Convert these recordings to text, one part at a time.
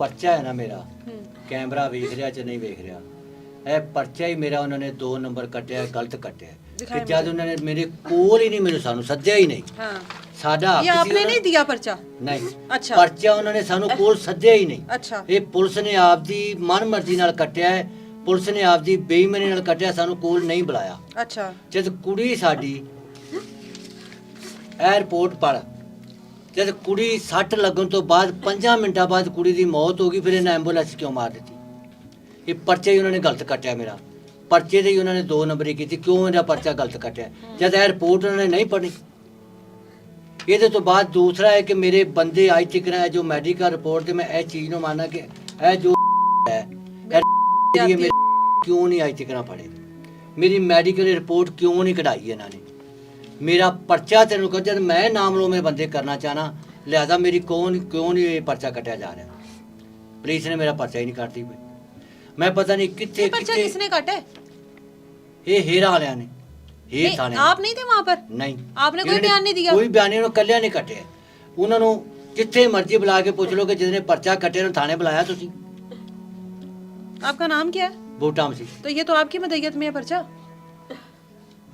पर्चा है ना मेरा कैमरा वेख रहा च नहीं वेख रहा ਇਹ ਪਰਚਾ ਹੀ ਮੇਰਾ ਉਹਨਾਂ ਨੇ 2 ਨੰਬਰ ਕੱਟਿਆ ਗਲਤ ਕੱਟਿਆ ਕਿ ਜਦ ਉਹਨਾਂ ਨੇ ਮੇਰੇ ਕੋਲ ਹੀ ਨਹੀਂ ਮੈਨੂੰ ਸਾਨੂੰ ਸੱਦਿਆ ਹੀ ਨਹੀਂ हाँ ਸਾਡਾ ये आपने नहीं दिया पर्चा ਨਹੀਂ अच्छा ਪਰਚਾ ਉਹਨਾਂ ਨੇ ਸਾਨੂੰ ਕੋਲ ਸੱਦਿਆ ਹੀ ਨਹੀਂ अच्छा ਇਹ ਪੁਲਿਸ ਨੇ ਆਪਦੀ ਮਨਮਰਜ਼ੀ ਨਾਲ ਕੱਟਿਆ ਹੈ ਪੁਲਿਸ ਨੇ ਆਪਦੀ ਬੇਈਮਾਨੀ ਨਾਲ ਕੱਟਿਆ ਸਾਨੂੰ ਕੋਲ ਨਹੀਂ ਬੁਲਾਇਆ अच्छा ਜਦ ਕੁੜੀ ਸਾਡੀ 에ਅਰਪੋਰਟ ਪਰ ਜਦ ਕੁੜੀ ਸੱਟ ਲੱਗਣ ਤੋਂ ਬਾਅਦ 5 ਮਿੰਟਾਂ ਬਾਅਦ ਕੁੜੀ ਦੀ ਮੌਤ ਹੋ ਗਈ ਫਿਰ ਇਹਨਾਂ ਐਂਬੂਲੈਂਸ ਕਿਉਂ ਮਾਰ ਦਿੱਤੀ ਇਹ ਪਰਚੇ ਹੀ ਉਹਨਾਂ ਨੇ ਗਲਤ ਕੱਟਿਆ ਮੇਰਾ ਪਰਚੇ ਦੇ ਹੀ ਉਹਨਾਂ ਨੇ 2 ਨੰਬਰੀ ਕੀਤੀ ਕਿਉਂ ਮੇਰਾ ਪਰਚਾ ਗਲਤ ਕੱਟਿਆ ਜਦ ਇਹ ਰਿਪੋਰਟ ਉਹਨਾਂ ਨੇ ਨਹੀਂ ਪੜ੍ਹੀ ਇਹਦੇ ਤੋਂ ਬਾਅਦ ਦੂਸਰਾ ਹੈ ਕਿ ਮੇਰੇ ਬੰਦੇ ਅੱਜ ਤੱਕ ਹੈ ਜੋ ਮੈਡੀਕਲ ਰਿਪੋਰਟ ਤੇ ਮੈਂ ਇਹ ਚੀਜ਼ ਨੂੰ ਮੰਨਣਾ ਕਿ ਇਹ ਜੋ ਹੈ ਇਹ ਮੇਰੇ ਕਿਉਂ ਨਹੀਂ ਅੱਜ ਤੱਕ ਨਾ ਪੜ੍ਹੇ ਮੇਰੀ ਮੈਡੀਕਲ ਰਿਪੋਰਟ ਕਿਉਂ ਨਹੀਂ ਕਢਾਈ ਇਹਨਾਂ ਨੇ ਮੇਰਾ ਪਰਚਾ ਤੈਨੂੰ ਕਹ ਜਦ ਮੈਂ ਨਾਮਲੋਮੇ ਬੰਦੇ ਕਰਨਾ ਚਾਹਨਾ ਲਿਆਦਾ ਮੇਰੀ ਕਿਉਂ ਨਹੀਂ ਇਹ ਪਰਚਾ ਕੱਟਿਆ ਜਾ ਰਿਹਾ ਪੁਲਿਸ ਨੇ ਮੇਰਾ ਪਰਚਾ ਹੀ ਨਹੀਂ ਕੱਟਦੀ मैं पता नहीं कितने ये पर्चा किसने काटा है? ये हेरा वाले ने ये नहीं, थाने आप नहीं थे वहाँ पर? नहीं आपने कोई बयान नहीं दिया? कोई बयान नहीं उन्होंने कल्याण नहीं कटे उन्होंने जिथे मर्जी बुला के पूछ लो कि जिसने पर्चा कटे ने थाने बुलाया तुसी आपका नाम क्या है? बूटाम सी तो ये तो आपकी मदईयत में है पर्चा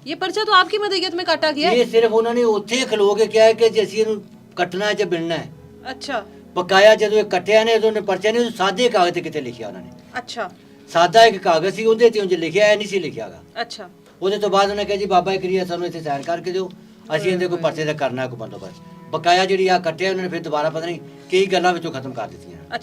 ये पर्चा तो आपकी मदईयत में काटा गया है ये सिर्फ उन्होंने उत्थे खलो के क्या है कि जैसी इन्हू कटना है च बिनना है अच्छा बकाया जदों ये कटिया ने उन्होंने पर्चा नहीं सादे कागज ते किते लिखिया उन्होंने अच्छा सादा एक कागज सी ਉਹਦੇ ਤੇ ਉਂਝ ਲਿਖਿਆ ਹੈ ਨਹੀਂ ਸੀ ਲਿਖਿਆਗਾ अच्छा ਉਹਦੇ ਤੋਂ ਬਾਅਦ ਉਹਨੇ ਕਿਹਾ ਜੀ ਬਾਬਾ ਕਰੀਆ ਸਾਨੂੰ ਇੱਥੇ ਸਾਈਨ ਕਰਕੇ ਦਿਓ ਅਸੀਂ ਇਹਦੇ ਕੋਈ ਪਰਚੇ ਦਾ ਕਰਨਾ ਕੋਈ ਬੰਦੋਬਸਤ ਬਕਾਇਆ ਜਿਹੜੀ ਆ ਕੱਟਿਆ ਉਹਨਾਂ ਨੇ ਫਿਰ ਦੁਬਾਰਾ ਪਤਾ ਨਹੀਂ ਕਈ ਗੱਲਾਂ ਵਿੱਚੋਂ ਖਤਮ ਕਰ ਦਿੱਤੀਆਂ अच्छा